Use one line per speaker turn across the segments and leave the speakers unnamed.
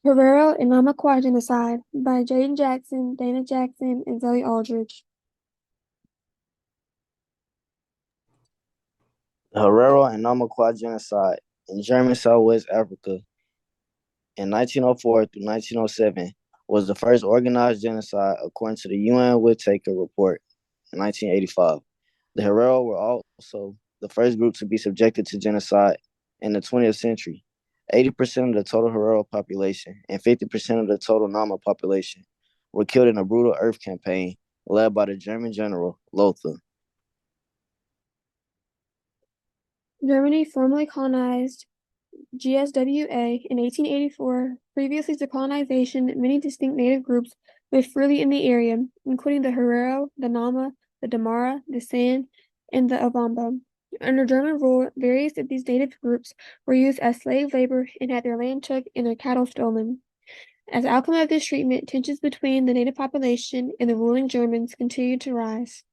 Herero and Namaqua Genocide by Jaden Jackson, Dana Jackson, and Zoe Aldridge.
The Herero and Namaqua Genocide in German Southwest Africa in 1904 through 1907 was the first organized genocide according to the UN Whittaker Report in 1985. The Herero were also the first group to be subjected to genocide in the 20th century. 80% of the total Herero population and 50% of the total Nama population were killed in a brutal earth campaign led by the German general Lothar.
Germany formally colonized GSWA in 1884. Previously to colonization, many distinct native groups lived freely in the area, including the Herero, the Nama, the Damara, the San, and the Ovamba. Under German rule, various of these native groups were used as slave labor and had their land took and their cattle stolen. As outcome of this treatment, tensions between the native population and the ruling Germans continued to rise.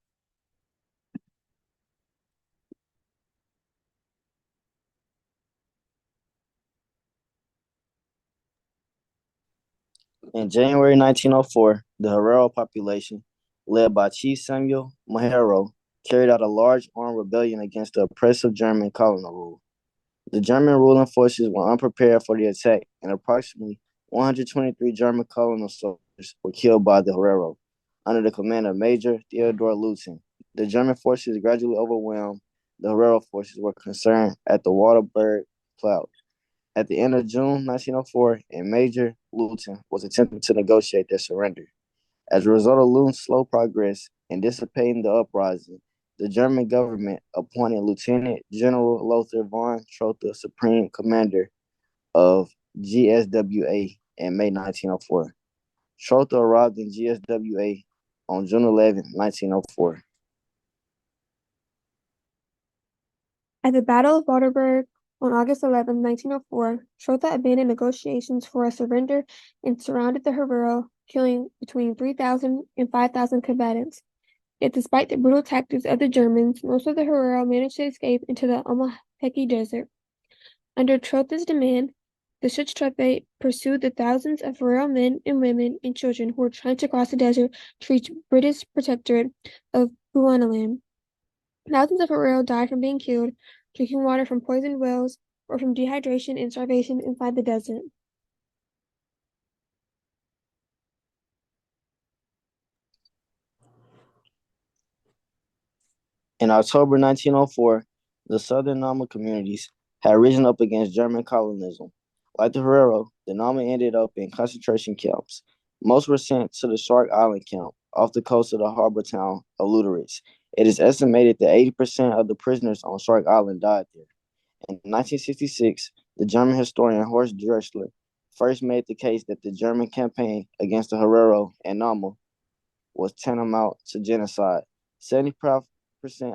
In January 1904, the Herero population, led by Chief Samuel Herero, carried out a large armed rebellion against the oppressive German colonial rule. The German ruling forces were unprepared for the attack, and approximately 123 German colonial soldiers were killed by the Herero under the command of Major Theodor Lutzen. The German forces gradually overwhelmed. The Herero forces were concerned at the Waterberg Cloud. At the end of June 1904, and Major Lutzen was attempting to negotiate their surrender. As a result of Lutzen's slow progress in dissipating the uprising, the German government appointed Lieutenant General Lothar von Trotha Supreme Commander of GSWA in May 1904. Trotha arrived in GSWA on June 11, 1904.
At the Battle of Waterberg on August 11, 1904, Trotha abandoned negotiations for a surrender and surrounded the Herero, killing between 3,000 and 5,000 combatants. Yet despite the brutal tactics of the Germans, most of the Herero managed to escape into the Omaheky Desert. Under Trotha's demand, the Schutztruppe pursued the thousands of Herero men and women and children who were trying to cross the desert to reach British protectorate of Bechuanaland. Thousands of Herero died from being killed, drinking water from poisoned wells, or from dehydration and starvation inside the desert.
In October 1904, the southern Nama communities had risen up against German colonialism. Like the Herero, the Nama ended up in concentration camps. Most were sent to the Shark Island camp off the coast of the harbor town of Luderitz. It is estimated that 80% of the prisoners on Shark Island died there. In 1966, the German historian Horst Drexler first made the case that the German campaign against the Herero and Nama was tantamount to genocide. 75%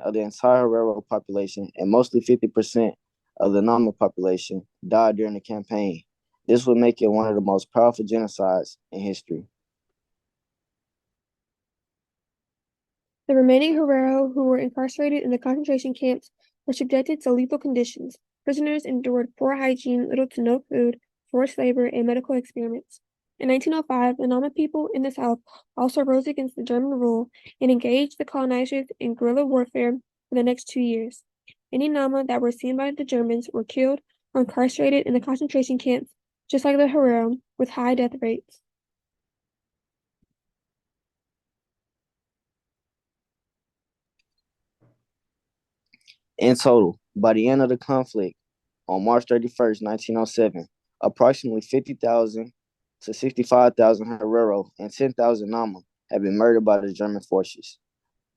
of the entire Herero population and mostly 50% of the Nama population died during the campaign. This would make it one of the most powerful genocides in history.
The remaining Herero who were incarcerated in the concentration camps were subjected to lethal conditions. Prisoners endured poor hygiene, little to no food, forced labor, and medical experiments. In 1905, the Nama people in the South also rose against the German rule and engaged the colonizers in guerrilla warfare for the next 2 years. Any Nama that were seen by the Germans were killed or incarcerated in the concentration camps, just like the Herero, with high death rates.
In total, by the end of the conflict on March 31st, 1907, approximately 50,000 to 65,000 Herero and 10,000 Nama had been murdered by the German forces.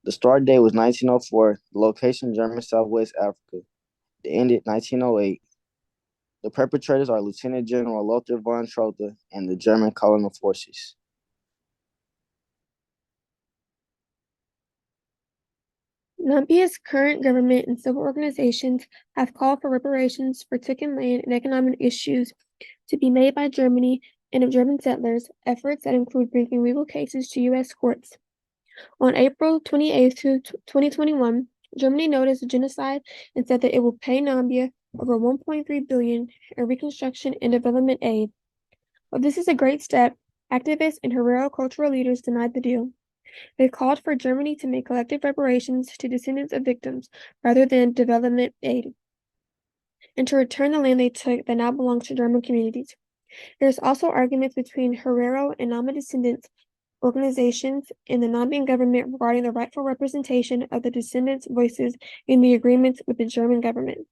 The start date was 1904, the location German Southwest Africa. The ended 1908. The perpetrators are Lieutenant General Lothar von Trotha and the German colonial forces.
Nambia's current government and civil organizations have called for reparations for taken land and economic issues to be made by Germany and of German settlers, efforts that include bringing legal cases to U.S. courts. On April 28, 2021, Germany noticed a genocide and said that it will pay Nambia over $1.3 billion in reconstruction and development aid. While this is a great step, activists and Herero cultural leaders denied the deal. They called for Germany to make collective reparations to descendants of victims rather than development aid, and to return the land they took that now belongs to German communities. There's also arguments between Herero and Nama descendants organizations and the Namibian government regarding the rightful representation of the descendants' voices in the agreements with the German government.